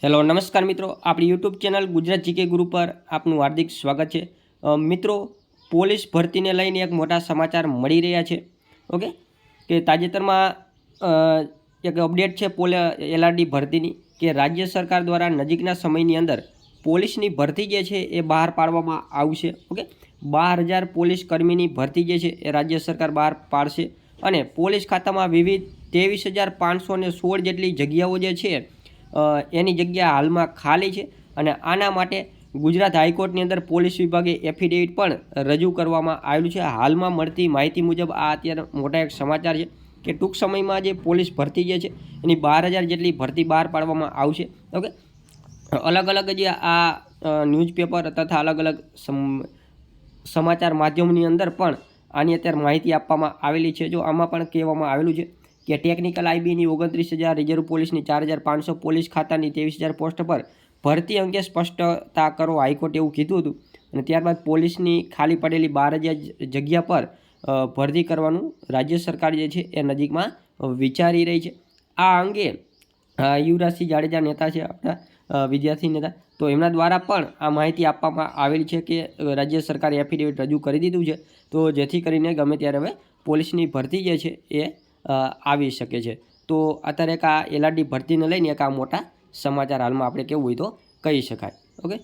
Hello નમસ્કાર મિત્રો, આપણી યુટ્યુબ ચેનલ ગુજરાત જીકે ગુરુ પર આપનું હાર્દિક સ્વાગત છે। મિત્રો, પોલીસ ભરતીને લઈને એક મોટા સમાચાર મળી રહ્યા છે। ઓકે, કે તાજેતરમાં એક અપડેટ છે એલઆરડી ભરતીની કે રાજ્ય સરકાર દ્વારા નજીકના સમયની અંદર પોલીસની ભરતી જે છે એ બહાર પાડવામાં આવશે। ઓકે, 12,000 પોલીસ કર્મીની ભરતી જે છે એ રાજ્ય સરકાર બહાર પાડશે અને પોલીસ ખાતામાં વિવિધ 23,516 જેટલી જગ્યાઓ જે છે એની જગ્યા હાલમાં ખાલી છે અને આના માટે ગુજરાત હાઈકોર્ટની અંદર પોલીસ વિભાગે એફિડેવિટ પણ રજૂ કરવામાં આવેલું છે। હાલમાં મળતી માહિતી મુજબ આ અત્યારે મોટા એક સમાચાર છે કે ટૂંક સમયમાં જે પોલીસ ભરતી જે છે એની 12,000 જેટલી ભરતી બહાર પાડવામાં આવશે। ઓકે, અલગ અલગ જે આ ન્યૂઝપેપર તથા અલગ અલગ સમાચાર માધ્યમની અંદર પણ આની અત્યારે માહિતી આપવામાં આવેલી છે। જો આમાં પણ કહેવામાં આવેલું છે કે ટેકનિકલ આઈબીની 29,000, રિઝર્વ પોલીસની 4,500, પોલીસ ખાતાની 23,000 પોસ્ટ પર ભરતી અંગે સ્પષ્ટતા કરો, હાઈકોર્ટે એવું કીધું હતું। અને ત્યારબાદ પોલીસની ખાલી પડેલી 12,000 જગ્યા પર ભરતી કરવાનું રાજ્ય સરકાર જે છે એ નજીકમાં વિચારી રહી છે। આ અંગે યુવરાજસિંહ જાડેજા નેતા છે આપણા વિદ્યાર્થી નેતા, તો એમના દ્વારા પણ આ માહિતી આપવામાં આવેલી છે કે રાજ્ય સરકારે એફિડેવિટ રજૂ કરી દીધું છે, તો જેથી કરીને ગમે ત્યારે હવે પોલીસની ભરતી જે છે એ આવી શકે છે। તો અત્યારે એક આ એલઆરડી ભરતીને લઈને એક આ મોટા સમાચાર હાલમાં આપણે કેવું હોય તો કહી શકાય। ઓકે।